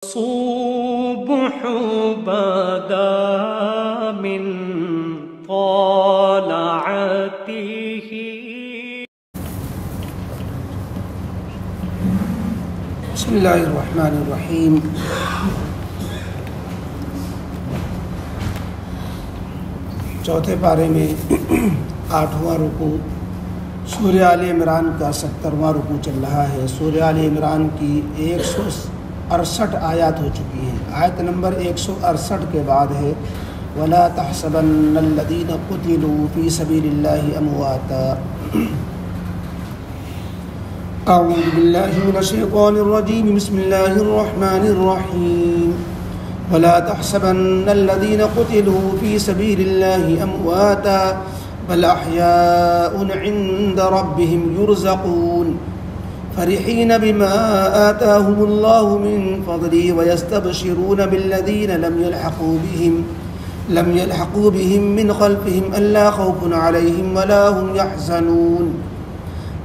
الصبح بدا من طلعته. بسم اللہ الرحمن الرحیم. چوتھے پارے میں 8واں رکوع سورہ آل عمران کا 70واں رکوع چل رہا ہے. سورہ آل عمران کی 168 آیات ہو چکی ہیں. آیت نمبر 168 کے بعد ہے وَلَا تَحْسَبَنَّ الَّذِينَ قُتِلُوا فِي سَبِيلِ اللَّهِ أَمْوَاتًا. اعوذ باللہ من الشیطان الرجیم. بسم اللہ الرحمن الرحیم. وَلَا تَحْسَبَنَّ الَّذِينَ قُتِلُوا فِي سَبِيلِ اللَّهِ أَمْوَاتًا بَلْ أَحْيَاءٌ عِندَ رَبِّهِمْ يُرْزَقُونَ فَرِحِينَ بِمَا آتَاهُمُ اللَّهُ مِنْ فَضْلِهِ وَيَسْتَبْشِرُونَ بِالَّذِينَ لَمْ يَلْحَقُوا بِهِمْ مِنْ خَلْفِهِمْ أَلَّا خَوْفٌ عَلَيْهِمْ وَلَا هُمْ يَحْزَنُونَ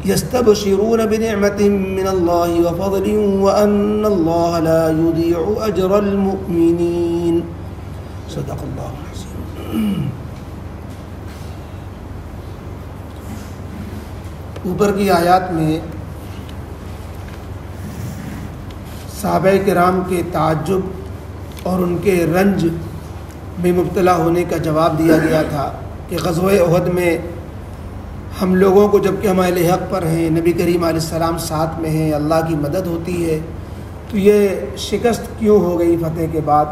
يَسْتَبْشِرُونَ بِنِعْمَةٍ مِّنَ اللَّهِ وَفَضْلٍ وَأَنَّ اللَّهَ لَا يُضِيعُ أَجْرَ الْمُؤْمِنِينَ. صدق اللہ العظیم. اوپر کی آیات میں صحابہ کرام کے تعجب اور ان کے رنج میں مبتلا ہونے کا جواب دیا گیا تھا کہ غزوہ احد میں ہم لوگوں کو جب کہ ہم اہل حق پر ہیں، نبی کریم علیہ السلام ساتھ میں ہیں، اللہ کی مدد ہوتی ہے، تو یہ شکست کیوں ہو گئی فتح کے بعد،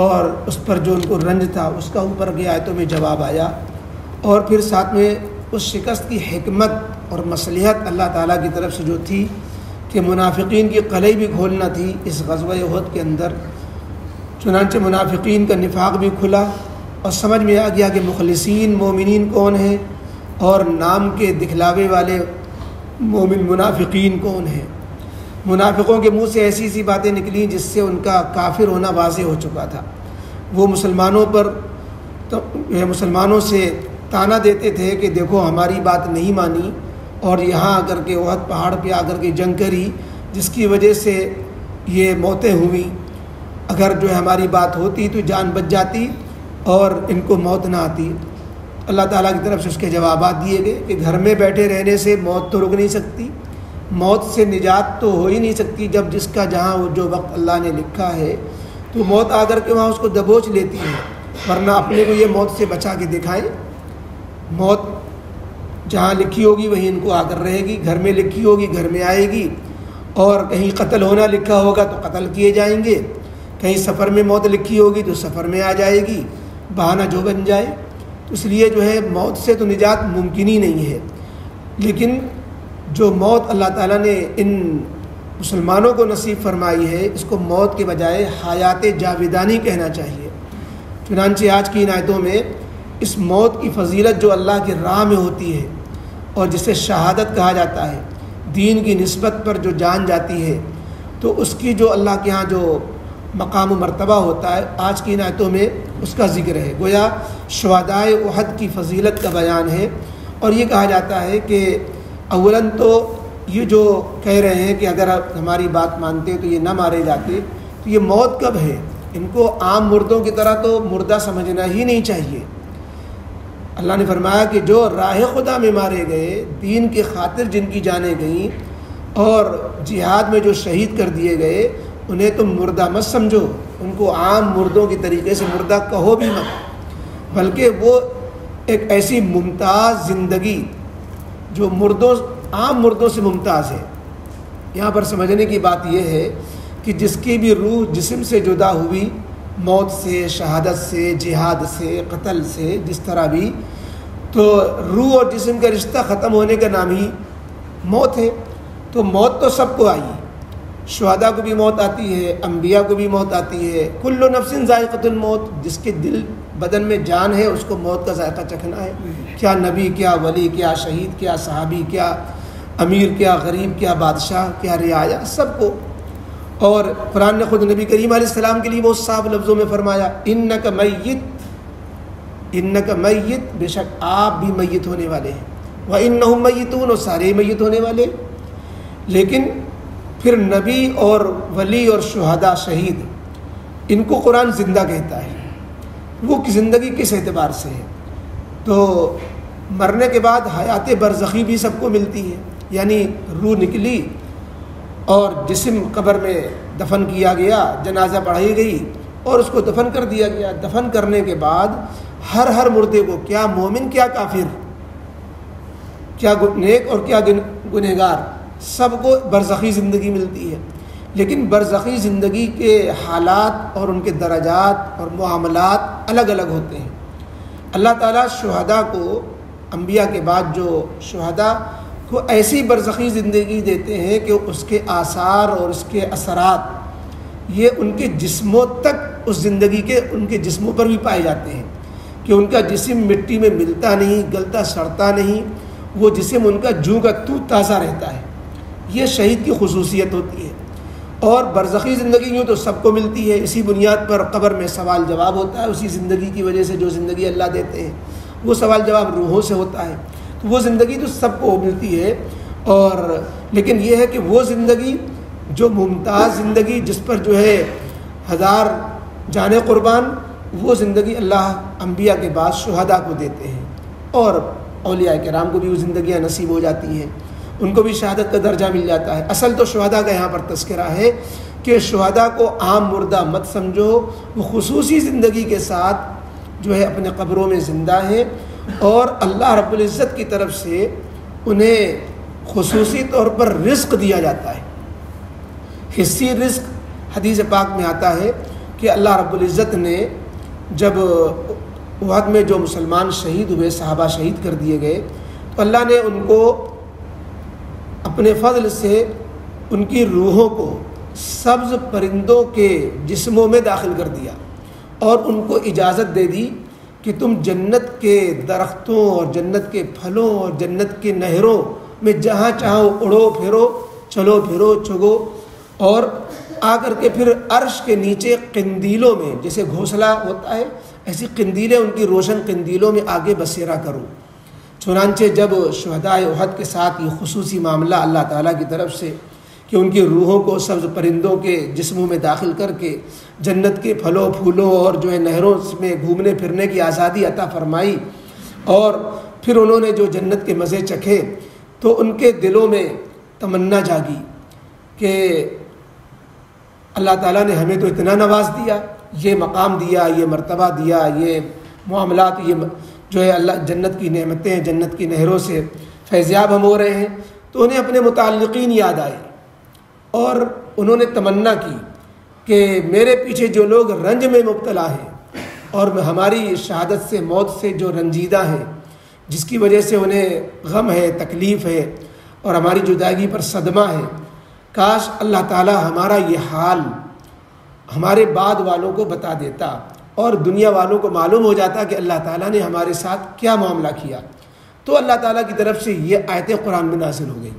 اور اس پر جو ان کو رنج تھا اس کا اوپر کی آیتوں میں جواب آیا. اور پھر ساتھ میں اس شکست کی حکمت اور مصلحت اللہ تعالیٰ کی طرف سے جو تھی کہ منافقین کی قلعی بھی کھولنا تھی اس غزوہ احد کے اندر. چنانچہ منافقین کا نفاق بھی کھلا اور سمجھ میں آ گیا کہ مخلصین مومنین کون ہیں اور نام کے دکھلاوے والے مومن منافقین کون ہیں. منافقوں کے منہ سے ایسی ایسی باتیں نکلیں جس سے ان کا کافر ہونا واضح ہو چکا تھا. وہ مسلمانوں سے تانا دیتے تھے کہ دیکھو ہماری بات نہیں مانی اور یہاں آ کر کے احد پہاڑ پہ آ کر کے جنگ کری جس کی وجہ سے یہ موتیں ہوئیں. اگر جو ہماری بات ہوتی تو جان بچ جاتی اور ان کو موت نہ آتی. اللہ تعالیٰ کی طرف سے اس کے جوابات دیے گئے کہ گھر میں بیٹھے رہنے سے موت تو رک نہیں سکتی، موت سے نجات تو ہو ہی نہیں سکتی. جب جس کا جہاں وہ جو وقت اللہ نے لکھا ہے تو موت آ کر کے وہاں اس کو دبوچ لیتی ہے، ورنہ اپنے کو یہ موت سے بچا کے دکھائیں. موت جہاں لکھی ہوگی وہیں ان کو آ کر رہے گی، گھر میں لکھی ہوگی گھر میں آئے گی، اور کہیں قتل ہونا لکھا ہوگا تو قتل کیے جائیں گے، کہیں سفر میں موت لکھی ہوگی تو سفر میں آ جائے گی، بہانہ جو بن جائے. تو اس لیے جو ہے موت سے تو نجات ممکن ہی نہیں ہے. لیکن جو موت اللہ تعالیٰ نے ان مسلمانوں کو نصیب فرمائی ہے اس کو موت کے بجائے حیات جاویدانی کہنا چاہیے. چنانچہ آج کی ان آیتوں میں اس موت کی فضیلت جو اللہ کی راہ میں ہوتی ہے اور جسے شہادت کہا جاتا ہے، دین کی نسبت پر جو جان جاتی ہے، تو اس کی جو اللہ کے ہاں جو مقام و مرتبہ ہوتا ہے آج کی ان آیتوں میں اس کا ذکر ہے. گویا شہدائے احد کی فضیلت کا بیان ہے. اور یہ کہا جاتا ہے کہ اولاً تو یہ جو کہہ رہے ہیں کہ اگر آپ ہماری بات مانتے تو یہ نہ مارے جاتے، تو یہ موت کب ہے؟ ان کو عام مردوں کی طرح تو مردہ سمجھنا ہی نہیں چاہیے. اللہ نے فرمایا کہ جو راہ خدا میں مارے گئے، دین کی خاطر جن کی جانیں گئیں اور جہاد میں جو شہید کر دیے گئے، انہیں تم مردہ مت سمجھو، ان کو عام مردوں کی طریقے سے مردہ کہو بھی مت، بلکہ وہ ایک ایسی ممتاز زندگی جو عام مردوں سے ممتاز ہے. یہاں پر سمجھنے کی بات یہ ہے کہ جس کی بھی روح جسم سے جدا ہوئی، موت سے، شہادت سے، جہاد سے، قتل سے، جس طرح بھی، تو روح اور جسم کا رشتہ ختم ہونے کا نام ہی موت ہے. تو موت تو سب کو آئی، شہداء کو بھی موت آتی ہے، انبیاء کو بھی موت آتی ہے. کل نفس ذائقۃ الموت، جس کے دل بدن میں جان ہے اس کو موت کا ذائقہ چکھنا ہے. کیا نبی، کیا ولی، کیا شہید، کیا صحابی، کیا امیر، کیا غریب، کیا بادشاہ، کیا رعایا، سب کو. اور قرآن نے خود نبی کریم علیہ السلام کے لیے بہت صاف لفظوں میں فرمایا انک میت، بے شک آپ بھی میت ہونے والے ہیں، وَإِنَّهُمْ مَيِّتُونَ، اور سارے میت ہونے والے. لیکن پھر نبی اور ولی اور شہداء شہید ان کو قرآن زندہ کہتا ہے. وہ زندگی کس اعتبار سے ہے؟ تو مرنے کے بعد حیات برزخی بھی سب کو ملتی ہے، یعنی روح نکلی اور جسم قبر میں دفن کیا گیا، جنازہ پڑھائی گئی اور اس کو دفن کر دیا گیا. دفن کرنے کے بعد ہر مردے کو، کیا مومن کیا کافر، کیا نیک اور کیا گنہگار، سب کو برزخی زندگی ملتی ہے. لیکن برزخی زندگی کے حالات اور ان کے درجات اور معاملات الگ الگ ہوتے ہیں. اللہ تعالیٰ شہداء کو، انبیاء کے بعد جو شہداء کو ایسی برزخی زندگی دیتے ہیں کہ اس کے آثار اور اس کے اثرات یہ ان کے جسموں تک، اس زندگی کے ان کے جسموں پر بھی پائے جاتے ہیں، کہ ان کا جسم مٹی میں ملتا نہیں، گلتا سڑتا نہیں، وہ جسم ان کا جوں کا توں تازہ رہتا ہے. یہ شہید کی خصوصیت ہوتی ہے. اور برزخی زندگی یوں تو سب کو ملتی ہے، اسی بنیاد پر قبر میں سوال جواب ہوتا ہے. اسی زندگی کی وجہ سے جو زندگی اللہ دیتے ہیں وہ سوال جواب روحوں سے ہوتا ہے. تو وہ زندگی تو سب کو ملتی ہے. اور لیکن یہ ہے کہ وہ زندگی جو ممتاز زندگی، جس پر جو ہے ہزار جان قربان، وہ زندگی اللہ انبیاء کے بعد شہداء کو دیتے ہیں. اور اولیاء کرام کو بھی وہ زندگیاں نصیب ہو جاتی ہیں، ان کو بھی شہادت کا درجہ مل جاتا ہے. اصل تو شہداء کا یہاں پر تذکرہ ہے کہ شہداء کو عام مردہ مت سمجھو، وہ خصوصی زندگی کے ساتھ جو ہے اپنے قبروں میں زندہ ہیں، اور اللہ رب العزت کی طرف سے انہیں خصوصی طور پر رزق دیا جاتا ہے. حصی رزق حدیث پاک میں آتا ہے کہ اللہ رب العزت نے جب احد میں جو مسلمان شہید ہوئے، صحابہ شہید کر دیے گئے، تو اللہ نے ان کو اپنے فضل سے ان کی روحوں کو سبز پرندوں کے جسموں میں داخل کر دیا، اور ان کو اجازت دے دی کہ تم جنت کے درختوں اور جنت کے پھلوں اور جنت کے نہروں میں جہاں چاہو اڑو پھرو، چلو پھرو چگو، اور آ کر کے پھر عرش کے نیچے قندیلوں میں، جیسے گھونسلہ ہوتا ہے ایسی قندیلیں، ان کی روشن قندیلوں میں آگے بسیرا کرو. چنانچہ جب شہداء احد کے ساتھ یہ خصوصی معاملہ اللہ تعالیٰ کی طرف سے کہ ان کی روحوں کو سبز پرندوں کے جسموں میں داخل کر کے جنت کے پھلوں پھولوں اور جو ہے نہروں میں گھومنے پھرنے کی آزادی عطا فرمائی، اور پھر انہوں نے جو جنت کے مزے چکھے، تو ان کے دلوں میں تمنا جاگی کہ اللہ تعالیٰ نے ہمیں تو اتنا نواز دیا، یہ مقام دیا، یہ مرتبہ دیا، یہ معاملات، یہ جو ہے اللہ جنت کی نعمتیں، جنت کی نہروں سے فیضیاب ہم ہو رہے ہیں. تو انہیں اپنے متعلقین یاد آئے اور انہوں نے تمنا کی کہ میرے پیچھے جو لوگ رنج میں مبتلا ہیں اور ہماری شہادت سے، موت سے جو رنجیدہ ہیں، جس کی وجہ سے انہیں غم ہے، تکلیف ہے اور ہماری جدائی پر صدمہ ہے، کاش اللہ تعالی ہمارا یہ حال ہمارے بعد والوں کو بتا دیتا اور دنیا والوں کو معلوم ہو جاتا کہ اللہ تعالیٰ نے ہمارے ساتھ کیا معاملہ کیا. تو اللہ تعالیٰ کی طرف سے یہ آیت قرآن میں نازل ہو گئی،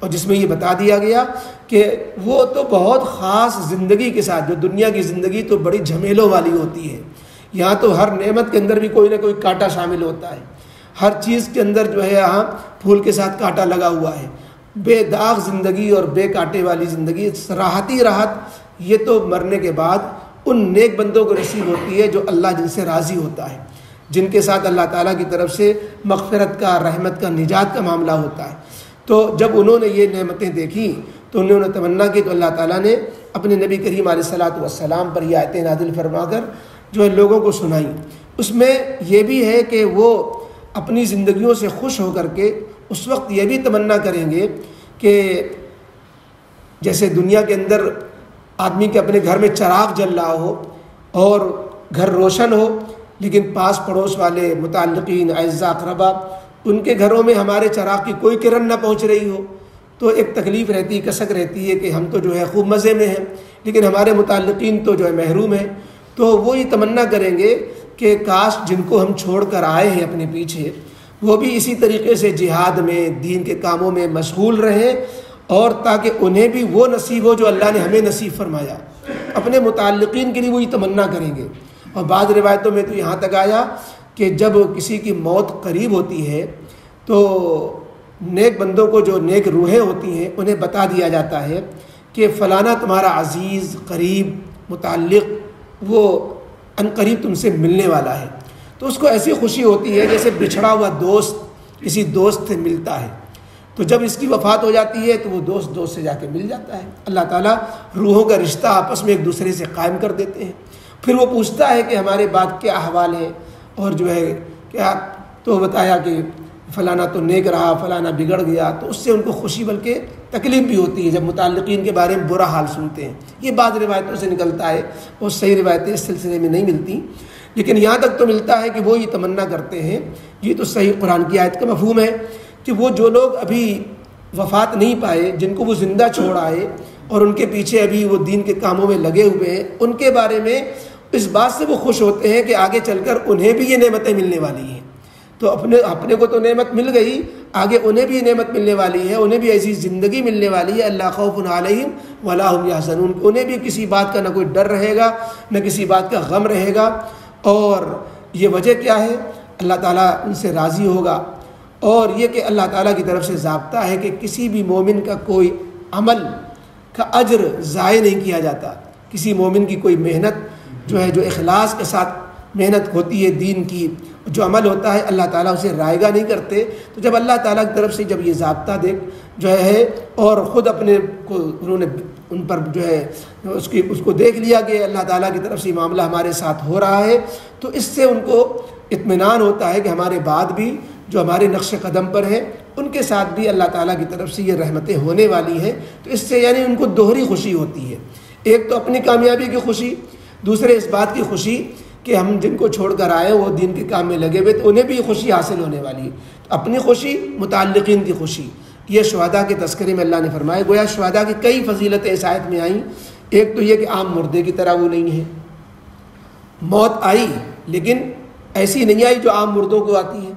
اور جس میں یہ بتا دیا گیا کہ وہ تو بہت خاص زندگی کے ساتھ، جو دنیا کی زندگی تو بڑی جھمیلوں والی ہوتی ہے، یہاں تو ہر نعمت کے اندر بھی کوئی نہ کوئی کانٹا شامل ہوتا ہے، ہر چیز کے اندر جو ہے یہاں پھول کے ساتھ کانٹا لگا ہوا ہے. بے داغ زندگی اور بے کانٹے والی زندگی، راحت ہی راحت، یہ تو مرنے کے بعد ان نیک بندوں کو نصیب ہوتی ہے جو اللہ جن سے راضی ہوتا ہے، جن کے ساتھ اللہ تعالیٰ کی طرف سے مغفرت کا، رحمت کا، نجات کا معاملہ ہوتا ہے. تو جب انہوں نے یہ نعمتیں دیکھی تو انہوں نے تمنا کی، تو اللہ تعالیٰ نے اپنے نبی کریم علیہ الصلاۃ والسلام پر یہ آیتیں نازل فرما کر جو ہے لوگوں کو سنائی. اس میں یہ بھی ہے کہ وہ اپنی زندگیوں سے خوش ہو کر کے اس وقت یہ بھی تمنا کریں گے کہ جیسے دنیا کے اندر آدمی کے اپنے گھر میں چراغ جل رہا ہو اور گھر روشن ہو، لیکن پاس پڑوس والے متعلقین، اعزاء اقربا، ان کے گھروں میں ہمارے چراغ کی کوئی کرن نہ پہنچ رہی ہو، تو ایک تکلیف رہتی، کسک رہتی ہے کہ ہم تو جو ہے خوب مزے میں ہیں لیکن ہمارے متعلقین تو جو ہے محروم ہیں. تو وہ یہ تمنا کریں گے کہ کاش جن کو ہم چھوڑ کر آئے ہیں اپنے پیچھے، وہ بھی اسی طریقے سے جہاد میں، دین کے کاموں میں مشغول رہیں، اور تاکہ انہیں بھی وہ نصیب ہو جو اللہ نے ہمیں نصیب فرمایا. اپنے متعلقین کے لیے وہی تمنا کریں گے. اور بعض روایتوں میں تو یہاں تک آیا کہ جب کسی کی موت قریب ہوتی ہے تو نیک بندوں کو، جو نیک روحیں ہوتی ہیں، انہیں بتا دیا جاتا ہے کہ فلانا تمہارا عزیز قریب متعلق وہ ان قریب تم سے ملنے والا ہے، تو اس کو ایسی خوشی ہوتی ہے جیسے بچھڑا ہوا دوست کسی دوست سے ملتا ہے، تو جب اس کی وفات ہو جاتی ہے تو وہ دوست سے جا کے مل جاتا ہے۔ اللہ تعالیٰ روحوں کا رشتہ آپس میں ایک دوسرے سے قائم کر دیتے ہیں، پھر وہ پوچھتا ہے کہ ہمارے بعد کیا احوال ہے، اور جو ہے کیا تو بتایا کہ فلانا تو نیک رہا، فلانا بگڑ گیا، تو اس سے ان کو خوشی بلکہ تکلیف بھی ہوتی ہے جب متعلقین کے بارے میں برا حال سنتے ہیں۔ یہ بعض روایتوں سے نکلتا ہے، وہ صحیح روایتیں اس سلسلے میں نہیں ملتی، لیکن یہاں تک تو ملتا ہے کہ وہ یہ تمنا کرتے ہیں، یہ تو صحیح قرآن کی آیت کا مفہوم ہے کہ وہ جو لوگ ابھی وفات نہیں پائے، جن کو وہ زندہ چھوڑ آئے اور ان کے پیچھے ابھی وہ دین کے کاموں میں لگے ہوئے ہیں، ان کے بارے میں اس بات سے وہ خوش ہوتے ہیں کہ آگے چل کر انہیں بھی یہ نعمتیں ملنے والی ہیں۔ تو اپنے کو تو نعمت مل گئی، آگے انہیں بھی نعمت ملنے والی ہے، انہیں بھی ایسی زندگی ملنے والی ہے، اللہ خوف علیہم ولا هم یحزنون، انہیں بھی کسی بات کا نہ کوئی ڈر رہے گا نہ کسی بات کا غم رہے گا۔ اور یہ وجہ کیا ہے؟ اللہ تعالیٰ ان سے راضی ہوگا، اور یہ کہ اللہ تعالیٰ کی طرف سے ضابطہ ہے کہ کسی بھی مومن کا کوئی عمل کا اجر ضائع نہیں کیا جاتا، کسی مومن کی کوئی محنت جو ہے، جو اخلاص کے ساتھ محنت ہوتی ہے دین کی، جو عمل ہوتا ہے اللہ تعالیٰ اسے رائگاں نہیں کرتے۔ تو جب اللہ تعالیٰ کی طرف سے جب یہ ضابطہ جو ہے اور خود اپنے کو انہوں نے ان پر جو ہے اس کو دیکھ لیا کہ اللہ تعالیٰ کی طرف سے معاملہ ہمارے ساتھ ہو رہا ہے، تو اس سے ان کو اطمینان ہوتا ہے کہ ہمارے بعد بھی جو ہمارے نقش قدم پر ہیں ان کے ساتھ بھی اللہ تعالیٰ کی طرف سے یہ رحمتیں ہونے والی ہیں۔ تو اس سے یعنی ان کو دوہری خوشی ہوتی ہے، ایک تو اپنی کامیابی کی خوشی، دوسرے اس بات کی خوشی کہ ہم جن کو چھوڑ کر آئے وہ دین کے کام میں لگے ہوئے، تو انہیں بھی خوشی حاصل ہونے والی ہے۔ تو اپنی خوشی، متعلقین کی خوشی، یہ شہداء کے تذکرے میں اللہ نے فرمایا۔ گویا شہداء کی کئی فضیلتیں اس آیت میں آئیں۔ ایک تو یہ کہ عام مردے کی طرح وہ نہیں ہے، موت آئی لیکن ایسی نہیں آئی جو عام مردوں کو آتی ہے۔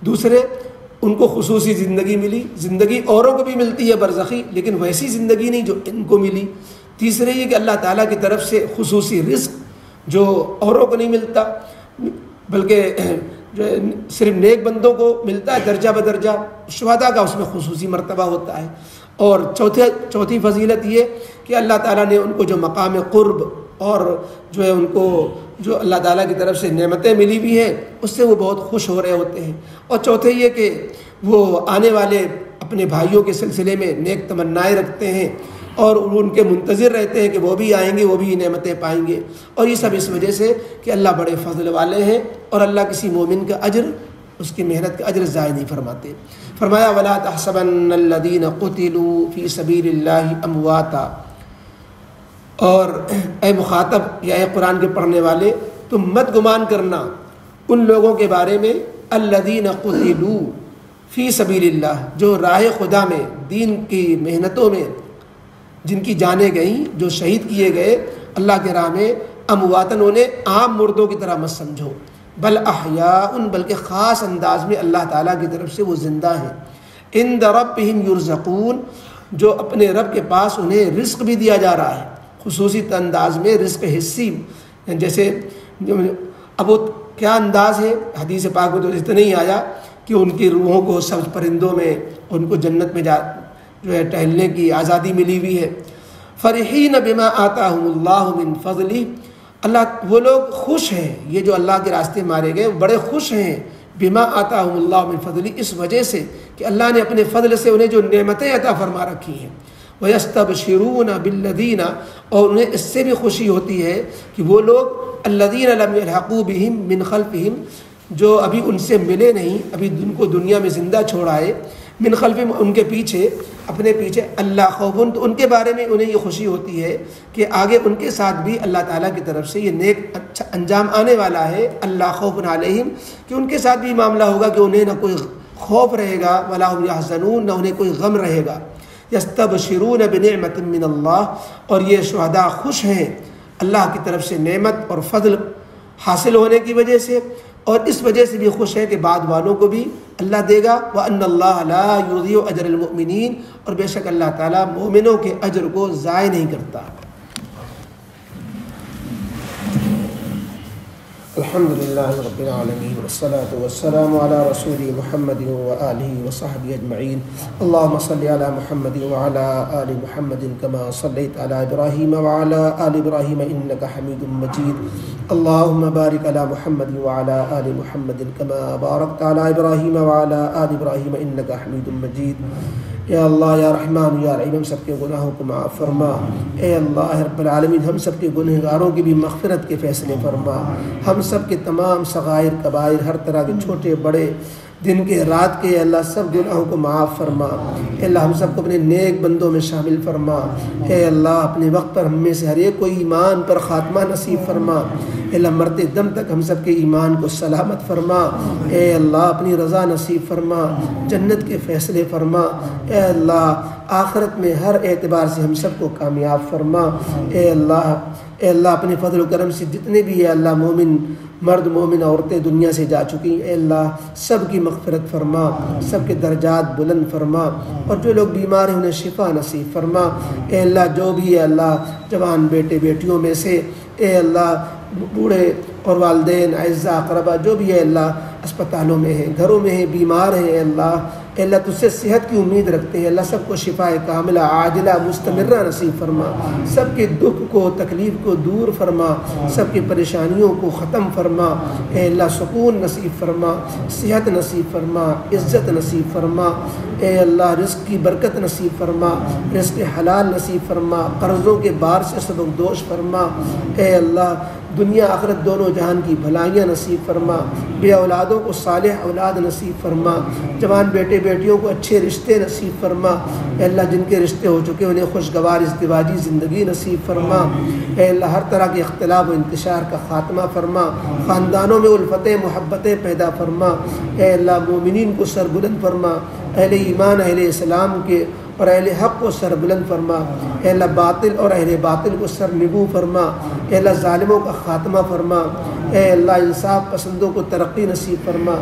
دوسرے، ان کو خصوصی زندگی ملی، زندگی اوروں کو بھی ملتی ہے برزخی، لیکن ویسی زندگی نہیں جو ان کو ملی۔ تیسرے یہ کہ اللہ تعالیٰ کی طرف سے خصوصی رزق جو اوروں کو نہیں ملتا، بلکہ جو صرف نیک بندوں کو ملتا ہے درجہ بدرجہ، شہداء کا اس میں خصوصی مرتبہ ہوتا ہے۔ اور چوتھی فضیلت یہ کہ اللہ تعالیٰ نے ان کو جو مقام قرب اور جو ہے ان کو جو اللہ تعالیٰ کی طرف سے نعمتیں ملی ہوئی ہیں اس سے وہ بہت خوش ہو رہے ہوتے ہیں۔ اور چوتھے یہ کہ وہ آنے والے اپنے بھائیوں کے سلسلے میں نیک تمنائیں رکھتے ہیں اور ان کے منتظر رہتے ہیں کہ وہ بھی آئیں گے، وہ بھی نعمتیں پائیں گے، اور یہ سب اس وجہ سے کہ اللہ بڑے فضل والے ہیں اور اللہ کسی مومن کا اجر، اس کی محنت کا اجر ضائع نہیں فرماتے۔ فرمایا وَلَا تَحْسَبَنَّ الَّذِينَ قُتِلُوا فِي سَبِيلِ اللَّهِ أَمْوَاتًا، اور اے مخاطب یا اے قرآن کے پڑھنے والے، تم مت گمان کرنا ان لوگوں کے بارے میں الَّذِينَ قُتِلُوا فِي سَبِيلِ اللَّهِ، جو راہ خدا میں دین کی محنتوں میں جن کی جانیں گئیں، جو شہید کیے گئے اللہ کے راہ میں، امواتن، انہیں عام مردوں کی طرح مت سمجھو، بل احیاء، بلکہ خاص انداز میں اللہ تعالیٰ کی طرف سے وہ زندہ ہیں، عند ربہم یرزقون، جو اپنے رب کے پاس انہیں رزق بھی دیا جا رہا ہے، خصوصی انداز میں رزق حصی، جیسے اب وہ کیا انداز ہے، حدیث پاک میں تو اس طرح نہیں آیا کہ ان کی روحوں کو سبز پرندوں میں ان کو جنت میں جو ہے ٹہلنے کی آزادی ملی ہوئی ہے۔ فرحین بما آتاہم اللہ من فضلہ، اللہ وہ لوگ خوش ہیں، یہ جو اللہ کے راستے مارے گئے بڑے خوش ہیں، بما آتاہم اللہ من فضلہ، اس وجہ سے کہ اللہ نے اپنے فضل سے انہیں جو نعمتیں عطا فرما رکھی ہیں، وَيَسْتَبْشِرُونَ بِالَّذِينَ، اور انہیں اس سے بھی خوشی ہوتی ہے کہ وہ لوگ الَّذِينَ لَمْ يَلْحَقُوا بِهِمْ مِنْ خَلْفِهِمْ، جو ابھی ان سے ملے نہیں، ابھی ان کو دنیا میں زندہ چھوڑ آئے، من خلفہم، ان کے پیچھے، اپنے پیچھے، اللہ خوفن، تو ان کے بارے میں انہیں یہ خوشی ہوتی ہے کہ آگے ان کے ساتھ بھی اللہ تعالیٰ کی طرف سے یہ نیک اچھا انجام آنے والا ہے، اللہ خوف علیہم، کہ ان کے ساتھ بھی معاملہ ہوگا کہ انہیں نہ کوئی خوف رہے گا، ولا هم یحزنون، نہ انہیں کوئی غم رہے گا۔ یستبشرون بنعمت من اللہ، اور یہ شہداء خوش ہیں اللہ کی طرف سے نعمت اور فضل حاصل ہونے کی وجہ سے، اور اس وجہ سے بھی خوش ہے کہ بعد والوں کو بھی اللہ دے گا، وَأَنَّ اللَّهَ لَا يُضِيعُ أَجْرَ الْمُؤْمِنِينَ، اور بے شک اللہ تعالیٰ مومنوں کے اجر کو ضائع نہیں کرتا۔ الحمدللہ رب العالمین والصلاة والسلام علی رسول محمد وآلہ وصحبہ اجمعین اللہم صلی علی محمد وعلی آل محمد کما صلیت علی ابراہیم وعلی آل ابراہیم انکا حمید مجید اللہم بارک علی محمد وعلی آل محمد کما بارکت علی ابراہیم وعلی آل ابراہیم انکا حمید مجید۔ یا اللہ یا رحمان یا رحیم ہم سب کے گناہوں کو معاف فرما۔ اے اللہ رب العالمین ہم سب کے گنہگاروں کی بھی مغفرت کے فیصلے فرما۔ ہم سب کے تمام صغائر کبائر ہر طرح کے چھوٹے بڑے دن کے رات کے اللہ سب گناہوں کو معاف فرما۔ اے اللہ ہم سب کو اپنے نیک بندوں میں شامل فرما۔ اے اللہ اپنے وقت پر ہم میں سے ہر ایک کو ایمان پر خاتمہ نصیب فرما۔ اے اللہ مرتے دم تک ہم سب کے ایمان کو سلامت فرما۔ اے اللہ اپنی رضا نصیب فرما، جنت کے فیصلے فرما۔ اے اللہ آخرت میں ہر اعتبار سے ہم سب کو کامیاب فرما۔ اے اللہ اپنے فضل و کرم سے جتنے بھی اے اللہ مومن مرد مومن عورتیں دنیا سے جا چکی ہیں اے اللہ سب کی مغفرت فرما، سب کے درجات بلند فرما، اور جو لوگ بیمار ہیں انہیں شفا نصیب فرما۔ اے اللہ جو بھی اے اللہ جوان بیٹے بیٹیوں میں سے اے اللہ بوڑھے اور والدین اعزاء اقربا جو بھی اے اللہ اسپتالوں میں ہیں گھروں میں ہیں بیمار ہیں اے اللہ تجھ سے صحت کی امید رکھتے ہیں، اللہ سب کو شفاء کاملہ عاجلہ مستمرہ نصیب فرما، سب کے دکھ کو تکلیف کو دور فرما، سب کی پریشانیوں کو ختم فرما۔ اے اللہ سکون نصیب فرما، صحت نصیب فرما، عزت نصیب فرما۔ اے اللہ رزق کی برکت نصیب فرما، رزق حلال نصیب فرما، قرضوں کے بار سے سبکدوش فرما۔ اے اللہ دنیا آخرت دونوں جہان کی بھلائیاں نصیب فرما، بے اولادوں کو صالح اولاد نصیب فرما، جوان بیٹے بیٹیوں کو اچھے رشتے نصیب فرما۔ اے اللہ جن کے رشتے ہو چکے انہیں خوشگوار ازدواجی زندگی نصیب فرما۔ اے اللہ ہر طرح کے اختلاف و انتشار کا خاتمہ فرما، خاندانوں میں الفتیں محبتیں پیدا فرما۔ اے اللہ مومنین کو سربلند فرما، اہل ایمان اہل اسلام کے اور اہل حق کو سر بلند فرما۔ اے اللہ باطل اور اہل باطل کو سر نگو فرما۔ اے اللہ ظالموں کا خاتمہ فرما۔ اے اللہ انصاف پسندوں کو ترقی نصیب فرما۔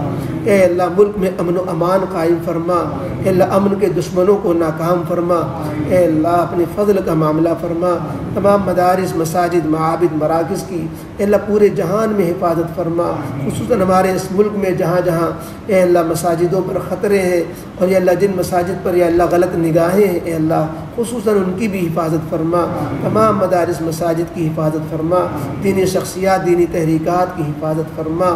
اے اللہ ملک میں امن و امان قائم فرما۔ اے اللہ امن کے دشمنوں کو ناکام فرما۔ اے اللہ اپنے فضل کا معاملہ فرما، تمام مدارس مساجد معابد مراکز کی اے اللہ پورے جہان میں حفاظت فرما، خصوصاً ہمارے اس ملک میں جہاں جہاں اے اللہ مساجدوں پر خطرے ہیں اور یا اللہ جن مساجد پر یا اللہ غلط نگاہیں ہیں اے اللہ خصوصاً ان کی بھی حفاظت فرما، تمام مدارس مساجد کی حفاظت فرما، دینی شخصیات دینی تحریکات کی حفاظت فرما،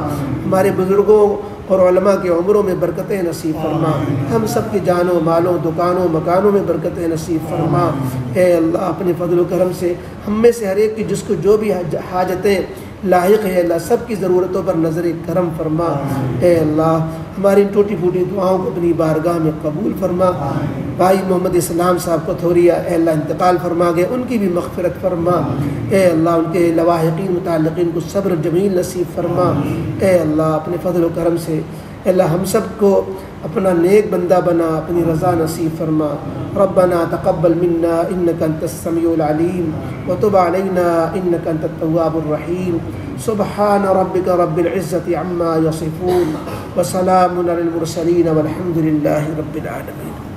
ہمارے بزرگوں اور علماء کے عمروں میں برکتیں نصیب فرما، ہم سب کی جانوں مالوں دکانوں مکانوں میں برکتیں نصیب فرما۔ اے اللہ اپنے فضل و کرم سے ہم میں سے ہر ایک کی جس کو جو بھی حاجتیں لاحق ہے اللہ سب کی ضرورتوں پر نظر کرم فرما۔ اے اللہ ہماری ان ٹوٹی پھوٹی دعاؤں کو اپنی بارگاہ میں قبول فرما۔ بھائی محمد اسلام صاحب کو تھوریا اے اللہ انتقال فرما گئے ان کی بھی مغفرت فرما۔ اے اللہ ان کے لواحقین متعلقین کو صبر جمیل نصیب فرما۔ اے اللہ اپنے فضل و کرم سے اے اللہ ہم سب کو اپنا نیک بندہ بنا، اپنی رضا نصیب فرما۔ ربنا تقبل منا انك انت السميع العليم وتب علينا انك انت التواب الرحيم۔ سبحان ربك رب العزة عما يصفون وسلام على المرسلين والحمد لله رب العالمين۔